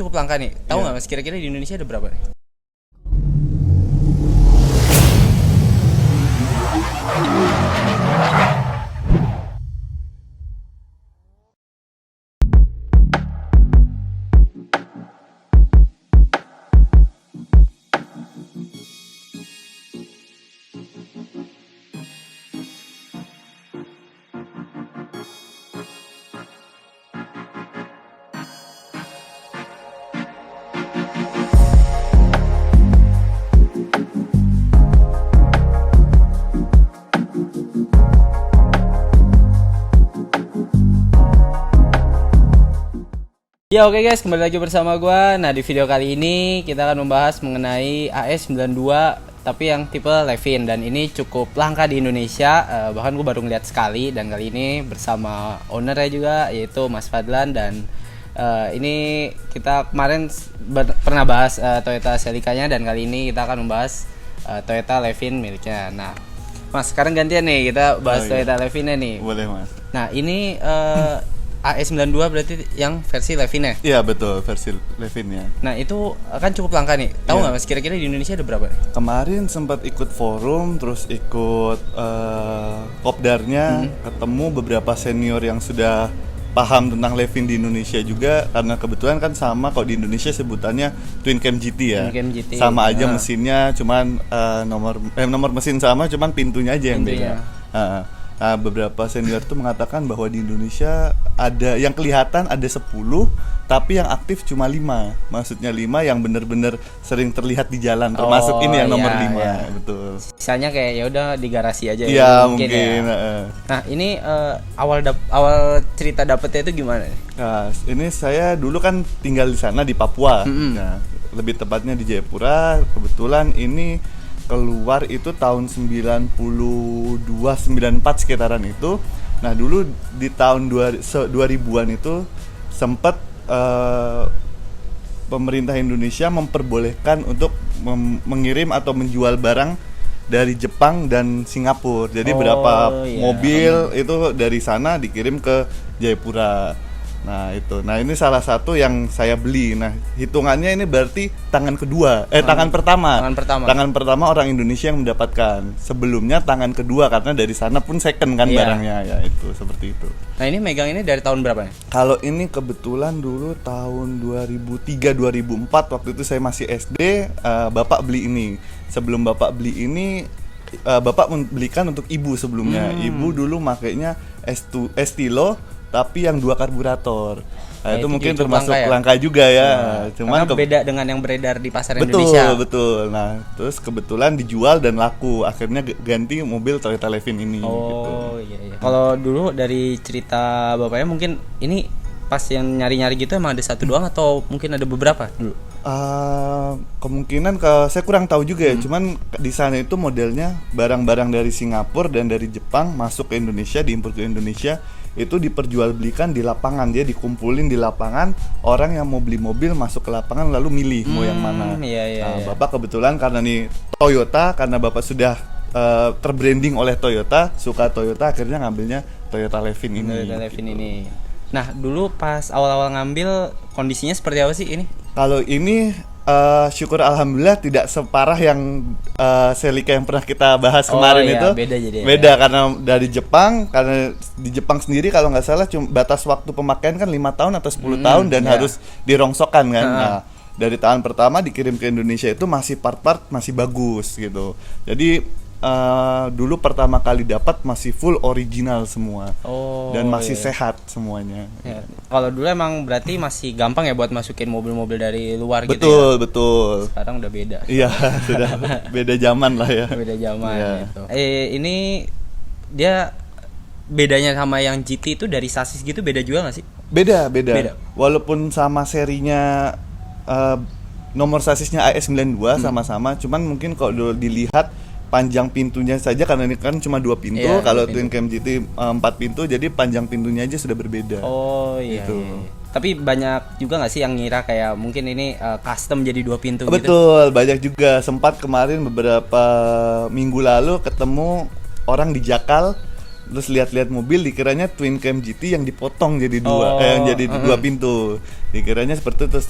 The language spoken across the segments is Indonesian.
cukup langka nih. Tahu nggak Mas kira-kira di Indonesia ada berapa nih? Ya oke guys, kembali lagi bersama gua. Nah, di video kali ini kita akan membahas mengenai AS92 tapi yang tipe Levin, dan ini cukup langka di Indonesia. Bahkan gua baru ngeliat sekali, dan kali ini bersama ownernya juga, yaitu Mas Fadlan. Dan ini kita kemarin pernah bahas Toyota Celica-nya, dan kali ini kita akan membahas Toyota Levin miliknya. Nah, Mas, sekarang gantian nih kita bahas Toyota Levin-nya nih. Boleh, Mas. Nah, ini AS92 berarti yang versi Levin ya? Iya betul, versi Levin ya. Nah itu kan cukup langka nih. Tahu nggak Mas kira-kira di Indonesia ada berapa nih? Kemarin sempat ikut forum, terus ikut kopdarnya, ketemu beberapa senior yang sudah paham tentang Levin di Indonesia juga. Karena kebetulan kan sama, kalau di Indonesia sebutannya Twin Cam GT ya. Twin Cam GT. Sama aja mesinnya, cuman nomor mesin sama, cuman pintunya aja yang beda. Nah, beberapa senior tuh mengatakan bahwa di Indonesia ada yang kelihatan ada 10, tapi yang aktif cuma 5. Maksudnya 5 yang benar-benar sering terlihat di jalan, termasuk ini yang nomor 5. Iya. Betul. Sisanya kayak ya udah di garasi aja. Iya, mungkin. Ya. Nah, ini awal cerita dapetnya itu gimana nih? Nah, ini saya dulu kan tinggal di sana di Papua. Nah, lebih tepatnya di Jayapura. Kebetulan ini keluar itu tahun 92-94 sekitaran itu. Nah, dulu di tahun 2000-an itu sempat pemerintah Indonesia memperbolehkan untuk mengirim atau menjual barang dari Jepang dan Singapura. Jadi berapa mobil itu dari sana dikirim ke Jayapura. Nah itu, ini salah satu yang saya beli. Nah hitungannya ini berarti tangan pertama orang Indonesia yang mendapatkan. Sebelumnya tangan kedua, karena dari sana pun second kan barangnya ya, itu seperti itu. Nah ini megang ini dari tahun berapa nih? Kalau ini kebetulan dulu tahun 2003-2004, waktu itu saya masih SD. Bapak beli ini. Sebelum bapak beli ini, bapak membelikan untuk ibu sebelumnya. Ibu dulu makainya Estilo, tapi yang 2 karburator. Nah, itu mungkin termasuk langka juga ya. Cuman beda dengan yang beredar di pasar Indonesia. Betul. Nah, terus kebetulan dijual dan laku. Akhirnya ganti mobil Toyota Levin ini. Iya. Kalau dulu dari cerita bapaknya, mungkin ini pas yang nyari-nyari gitu emang ada satu doang atau mungkin ada beberapa dulu? Kemungkinan saya kurang tahu juga ya. Cuman di sana itu modelnya barang-barang dari Singapura dan dari Jepang masuk ke Indonesia, diimpor ke Indonesia, itu diperjualbelikan di lapangan. Dia dikumpulin di lapangan, orang yang mau beli mobil masuk ke lapangan lalu milih mau yang mana. Bapak kebetulan karena nih Toyota, karena bapak sudah terbranding oleh Toyota, suka Toyota, akhirnya ngambilnya Toyota Levin ini. Nah dulu pas awal-awal ngambil kondisinya seperti apa sih ini? Kalau ini syukur alhamdulillah tidak separah yang Celica yang pernah kita bahas kemarin itu. Beda karena dari Jepang, karena di Jepang sendiri kalau nggak salah cuma batas waktu pemakaian kan 5 tahun atau 10 tahun dan harus dirongsokkan kan. Nah, dari tahun pertama dikirim ke Indonesia itu masih part-part masih bagus gitu. Jadi dulu pertama kali dapat masih full original semua. Dan masih sehat semuanya. Kalau dulu emang berarti masih gampang ya buat masukin mobil-mobil dari luar gitu ya. Betul. Sekarang udah beda. Iya, sudah beda zaman lah ya. Beda zaman gitu. Ini dia bedanya sama yang GT itu dari sasis gitu beda juga nggak sih? Beda. Walaupun sama serinya, nomor sasisnya AS92 sama-sama, cuman mungkin kalau dilihat panjang pintunya saja, karena ini kan cuma 2 pintu. Kalau Twin Cam GT 4 pintu, jadi panjang pintunya aja sudah berbeda. Gitu. Tapi banyak juga nggak sih yang ngira kayak mungkin ini custom jadi 2 pintu? Betul, banyak juga. Sempat kemarin beberapa minggu lalu ketemu orang di Jakal terus lihat-lihat mobil dikiranya twin cam GT yang dipotong jadi yang jadi dua pintu. Dikiranya seperti itu, terus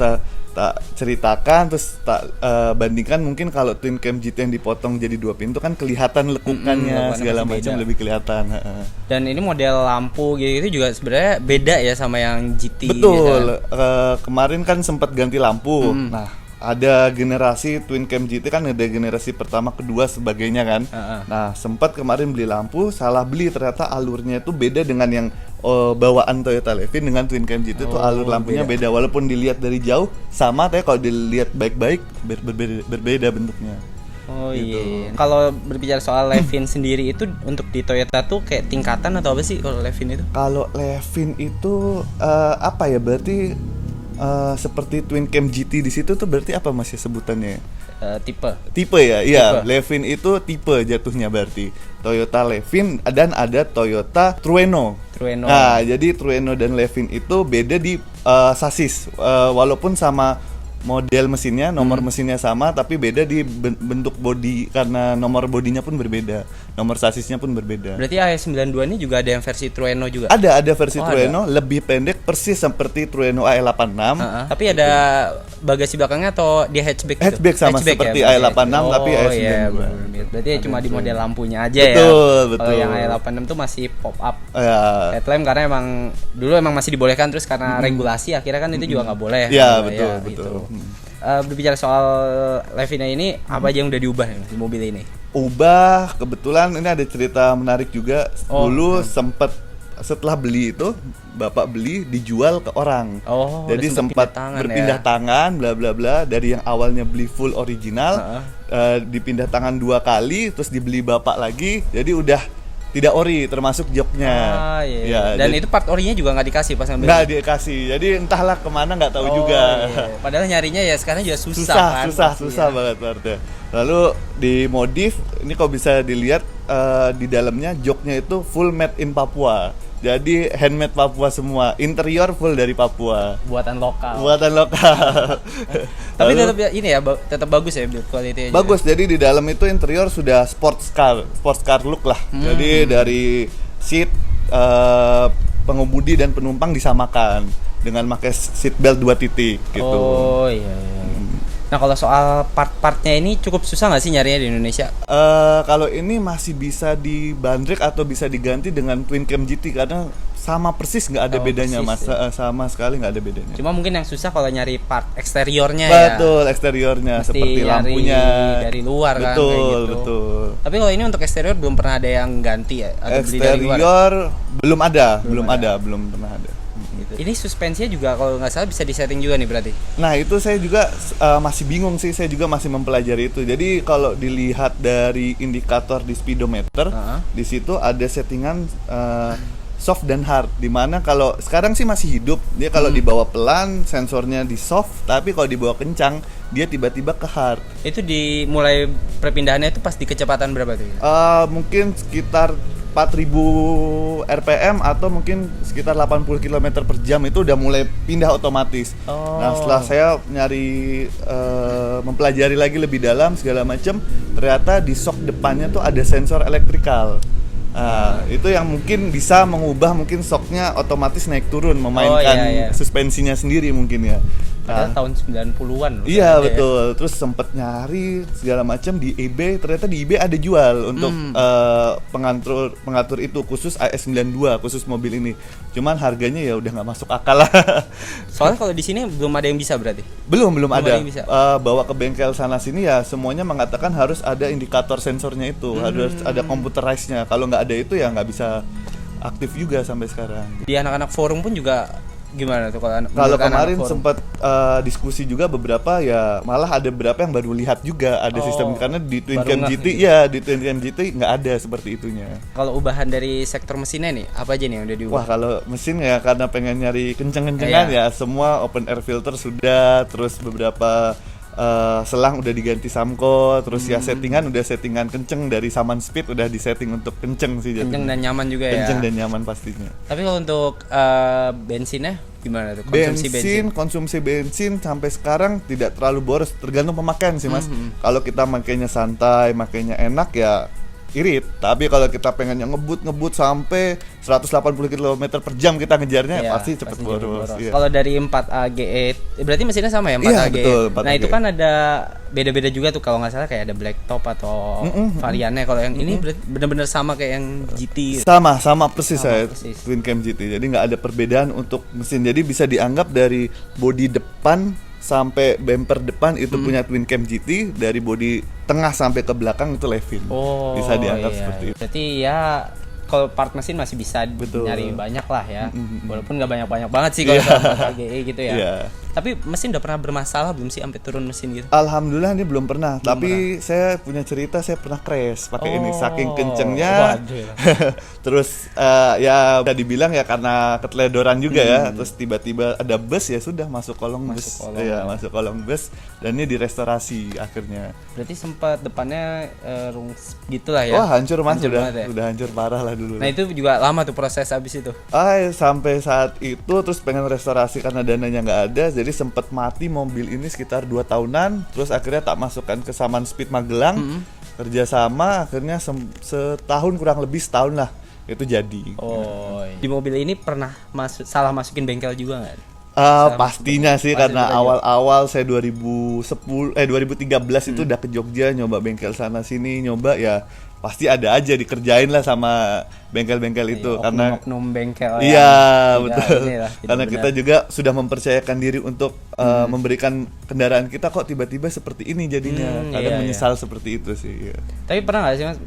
tak ceritakan, terus tak bandingkan mungkin kalau twin cam GT yang dipotong jadi dua pintu kan kelihatan lekukannya segala macam lebih kelihatan. Dan ini model lampu gitu juga sebenarnya beda ya sama yang GT. Betul. Gitu. Kemarin kan sempat ganti lampu. Nah, ada generasi twin cam GT kan, ada generasi pertama, kedua, sebagainya kan. Nah, sempat kemarin beli lampu, salah beli, ternyata alurnya itu beda dengan yang bawaan Toyota Levin dengan twin cam GT itu alur lampunya beda. Walaupun dilihat dari jauh sama, tapi kalau dilihat baik-baik berbeda bentuknya. Oh gitu. Iya. Kalau berbicara soal Levin sendiri itu untuk di Toyota tuh kayak tingkatan atau apa sih kalau Levin itu? Kalau Levin itu apa ya, berarti seperti twin cam GT di situ tuh berarti apa Mas ya sebutannya? Tipe ya, iya. Levin itu tipe jatuhnya berarti. Toyota Levin dan ada Toyota Trueno. Nah, jadi Trueno dan Levin itu beda di sasis, walaupun sama model mesinnya, nomor mesinnya sama, tapi beda di bentuk bodi karena nomor bodinya pun berbeda, nomor sasisnya pun berbeda. Berarti AE92 ini juga ada yang versi Trueno juga? Ada versi Trueno, lebih pendek persis seperti Trueno AE86. Tapi ada bagasi belakangnya atau dia hatchback gitu? Hatchback sama seperti ya, AE86 tapi AE92. Iya, berarti cuma di model lampunya aja betul. Kalau yang AE86 tuh masih pop up headlamp karena emang dulu masih dibolehkan, terus karena regulasi akhirnya kan itu juga nggak boleh. Iya, betul. Gitu. Berbicara soal Levina ini, apa aja yang udah diubah di mobil ini? Kebetulan ini ada cerita menarik juga. Dulu sempat setelah beli itu, bapak beli dijual ke orang. Jadi sempat berpindah tangan, bla bla bla, dari yang awalnya beli full original, dipindah tangan 2 kali, terus dibeli bapak lagi, jadi udah tidak ori, termasuk joknya. Ya, dan itu part orinya juga nggak dikasih pas ngambil? Nggak dikasih, jadi entahlah kemana nggak tahu juga. Padahal nyarinya ya sekarang juga susah banget berarti. Lalu dimodif, ini kok bisa dilihat di dalamnya joknya itu full made in Papua. Jadi handmade Papua semua, interior full dari Papua. Buatan lokal. Tapi tetap ini ya, tetap bagus ya build quality-nya. Bagus, jadi di dalam itu interior sudah sports car look lah. Jadi dari seat, pengemudi dan penumpang disamakan dengan pakai seat belt 2 titik gitu. Oh iya. Nah, kalau soal part-partnya ini cukup susah nggak sih nyarinya di Indonesia? Kalau ini masih bisa dibandrek atau bisa diganti dengan twin cam GT karena sama persis, nggak ada bedanya Mas. Sama sekali nggak ada bedanya. Cuma mungkin yang susah kalau nyari part eksteriornya. Betul, eksteriornya mesti seperti lampunya dari luar kan. Betul. Tapi kalau ini untuk eksterior belum pernah ada yang ganti ya? Eksterior belum pernah ada. Ini suspensinya juga kalau nggak salah bisa disetting juga nih berarti? Nah, itu saya juga masih bingung sih, saya juga masih mempelajari itu. Jadi kalau dilihat dari indikator di speedometer, di situ ada settingan soft dan hard, dimana kalau sekarang sih masih hidup, dia kalau dibawa pelan sensornya di soft, tapi kalau dibawa kencang dia tiba-tiba ke hard. Itu mulai perpindahannya itu pas di kecepatan berapa tuh? Mungkin sekitar 4000 rpm atau mungkin sekitar 80 km per jam itu udah mulai pindah otomatis. Nah, setelah saya nyari mempelajari lagi lebih dalam segala macam, ternyata di shock depannya tuh ada sensor elektrikal. Itu yang mungkin bisa mengubah mungkin shocknya otomatis naik turun, memainkan suspensinya sendiri mungkin ya. Padahal tahun 90-an. Iya betul. Terus sempet nyari segala macam di eBay, ternyata di eBay ada jual untuk pengatur itu khusus AS92, khusus mobil ini. Cuman harganya ya udah nggak masuk akal lah. Soalnya kalau di sini belum ada yang bisa berarti. Belum ada. Bawa ke bengkel sana sini ya semuanya mengatakan harus ada indikator sensornya itu, harus ada computerized-nya. Kalau nggak ada itu ya nggak bisa aktif juga sampai sekarang. Di anak-anak forum pun juga gimana tuh kalau kemarin sempat diskusi juga beberapa, ya malah ada beberapa yang baru lihat juga ada sistem, karena di Twin Cam GT di Twin Cam GT nggak ada seperti itunya. Kalau ubahan dari sektor mesinnya nih apa aja nih yang udah diubah? Wah, kalau mesin ya karena pengen nyari kenceng-kencengan ya semua open air filter sudah, terus beberapa selang udah diganti Samco, terus ya settingan kenceng dari Saman Speed udah disetting untuk kenceng sih. Kenceng dan nyaman juga kenceng dan nyaman pastinya. Tapi kalau untuk bensinnya gimana tuh? Konsumsi bensin sampai sekarang tidak terlalu boros, tergantung pemakaian sih Mas. Kalau kita makainya santai, makainya enak ya irit. Tapi kalau kita pengen yang ngebut sampai 180 km per jam kita ngejarnya, pasti cepet boros. Iya. Kalau dari 4AGE, berarti mesinnya sama ya 4AGE? Iya, betul, 4AGE. Nah itu kan ada beda-beda juga tuh kalau nggak salah, kayak ada black top atau variannya. Kalau yang ini benar-benar sama kayak yang GT. Sama persis saya Twin Cam GT. Jadi nggak ada perbedaan untuk mesin. Jadi bisa dianggap dari bodi depan sampai bumper depan itu punya Twin Cam GT, dari bodi tengah sampai ke belakang itu Levin. Bisa dianggap seperti itu. Berarti ya kalau part mesin masih bisa nyari banyak lah ya. Walaupun nggak banyak-banyak banget sih kalau sama AGE gitu ya. Tapi mesin udah pernah bermasalah belum sih sampai turun mesin gitu? Alhamdulillah ini belum pernah. Tapi saya punya cerita, saya pernah crash pakai ini saking kencengnya. Terus ya udah dibilang ya karena keteledoran juga ya. Terus tiba-tiba ada bus, ya sudah masuk kolong bus. Masuk kolong bus dan ini direstorasi akhirnya. Berarti sempat depannya rungs gitulah ya. Wah, hancur Mas, udah hancur parah lah dulu. Nah, itu juga lama tuh proses habis itu. Sampai saat itu terus pengen restorasi karena dananya nggak ada. Jadi sempat mati mobil ini sekitar 2 tahunan. Terus akhirnya tak masukkan ke Saman Speed Magelang. Kerjasama akhirnya setahun, kurang lebih setahun lah itu jadi. Di mobil ini pernah salah masukin bengkel juga nggak? Pastinya sih, karena awal-awal saya 2013 itu udah ke Jogja nyoba bengkel sana sini, nyoba ya pasti ada aja dikerjain lah sama bengkel-bengkel itu, karena oknum bengkel. Betul. Karena kita juga sudah mempercayakan diri untuk memberikan kendaraan kita, kok tiba-tiba seperti ini jadinya. Kadang menyesal seperti itu sih. Tapi pernah nggak sih Mas,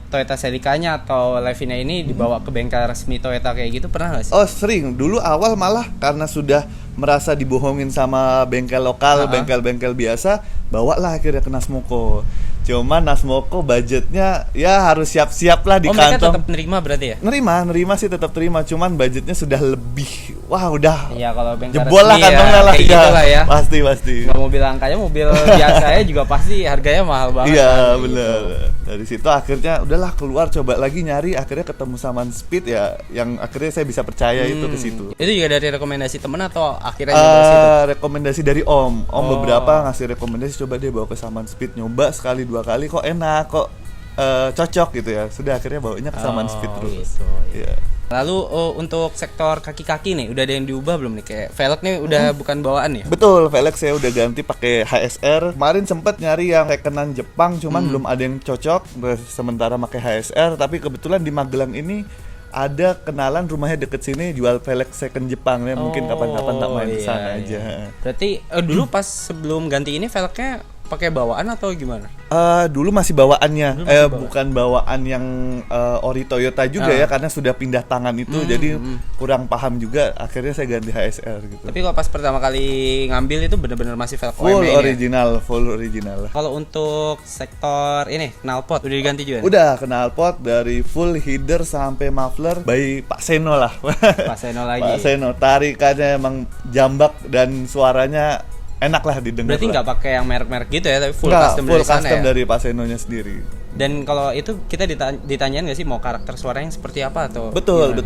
Toyota Celica-nya atau Levina ini dibawa ke bengkel resmi Toyota kayak gitu, pernah nggak sih? Sering. Dulu awal malah karena sudah merasa dibohongin sama bengkel lokal, bengkel-bengkel biasa, bawalah akhirnya ke Nasmoko. Cuman Nasmoko budgetnya ya harus siap-siap lah di kantong. Mereka tetap nerima berarti ya? Nerima sih tetap terima, cuman budgetnya sudah lebih. Wah, udah. Iya, kalau bengkel jebol lah kantongnya lah. Gitu lah ya. Pasti. Nggak mau bilang kayak mobil biasanya juga pasti harganya mahal banget. Iya, benar. Gitu. Dari situ akhirnya udahlah keluar, coba lagi nyari, akhirnya ketemu Saman Speed ya, yang akhirnya saya bisa percaya itu ke situ. Itu juga dari rekomendasi temen atau akhirnya nyoba situ? Rekomendasi dari Om beberapa ngasih rekomendasi, coba deh bawa ke Saman Speed, nyoba sekali 2 kali kok enak, kok cocok gitu ya. Sudah akhirnya bawanya ke Saman Speed terus. Gitu, ya. Lalu untuk sektor kaki-kaki nih, udah ada yang diubah belum nih? Kayak velg nih udah bukan bawaan ya? Betul, velg saya udah ganti pakai HSR. Kemarin sempet nyari yang secondan Jepang, cuman belum ada yang cocok. Sementara pakai HSR, tapi kebetulan di Magelang ini ada kenalan, rumahnya deket sini jual velg second Jepang ya. Mungkin kapan-kapan tak main kesana aja. Berarti dulu pas sebelum ganti ini velgnya pakai bawaan atau gimana? Dulu masih bawaannya, bukan bawaan yang ori Toyota juga ya, karena sudah pindah tangan itu, jadi kurang paham juga. Akhirnya saya ganti HSR gitu. Tapi kalau pas pertama kali ngambil itu benar-benar masih velg full original. Kalau untuk sektor ini knalpot udah diganti juga? Udah, knalpot dari full header sampai muffler by Pak Seno lah. Pak Seno lagi. Pak Seno, tarikannya emang jambak dan suaranya enak lah didengar. Berarti nggak pakai yang merek-merek gitu ya, tapi full custom dari Pak Senonya sendiri. Dan kalau itu kita ditanyain nggak sih mau karakter suaranya seperti apa atau? Betul.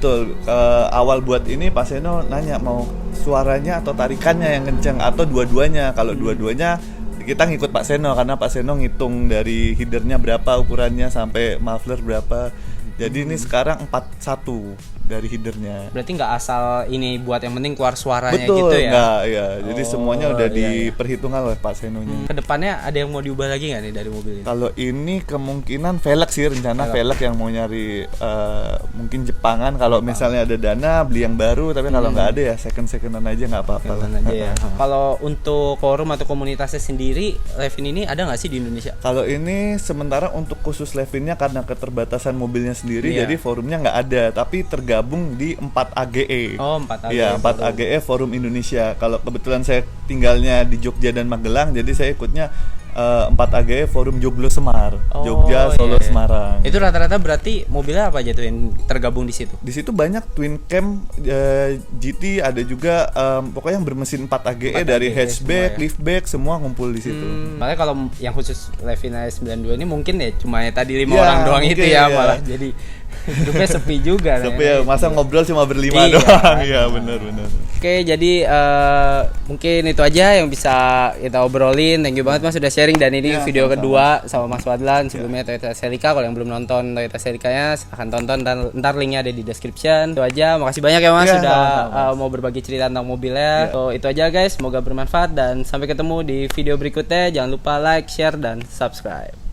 Awal buat ini Pak Seno nanya mau suaranya atau tarikannya yang kenceng atau dua-duanya. Kalau dua-duanya kita ngikut Pak Seno, karena Pak Seno ngitung dari headernya berapa ukurannya sampai muffler berapa. Jadi ini sekarang 41 dari headernya. Berarti nggak asal ini buat yang penting keluar suaranya. Betul, gitu ya? Enggak, ya. Jadi semuanya udah diperhitungkan oleh Pak Senonya. Kedepannya ada yang mau diubah lagi nggak nih dari mobil ini? Kalau ini kemungkinan velg sih, rencana velg yang mau nyari mungkin Jepangan. Kalau misalnya ada dana beli yang baru, tapi kalau nggak ada ya secondan aja nggak apa-apa lah. Aja ya. Kalau untuk forum atau komunitasnya sendiri, Levin ini ada nggak sih di Indonesia? Kalau ini sementara untuk khusus Levinnya karena keterbatasan mobilnya sendiri, jadi forumnya nggak ada, tapi tergabung di 4AGE. 4AGE. Iya, 4AGE Forum Indonesia. Kalau kebetulan saya tinggalnya di Jogja dan Magelang, jadi saya ikutnya 4AGE Forum Joglo Semar, Jogja, Solo, Semarang. Itu rata-rata berarti mobilnya apa aja tuh yang tergabung di situ? Di situ banyak Twin Cam, GT, ada juga pokoknya yang bermesin 4AGE dari hatchback, liftback, semua ngumpul di situ. Makanya kalau yang khusus Levina S92 ini mungkin ya cuma tadi 5 orang doang itu ya, malah jadi hidupnya sepi juga. Sepi ya, masa ngobrol cuma berlima doang. Iya, benar. Oke, jadi mungkin itu aja yang bisa kita obrolin. Thank you banget Mas sudah sharing. sharing dan ini video kedua sama Mas Wadlan. Sebelumnya Toyota Celica. Kalau yang belum nonton Toyota Celicanya silahkan tonton dan ntar linknya ada di description. Itu aja. Makasih banyak ya Mas sudah mau berbagi cerita tentang mobilnya. So itu aja guys. Semoga bermanfaat dan sampai ketemu di video berikutnya. Jangan lupa like, share dan subscribe.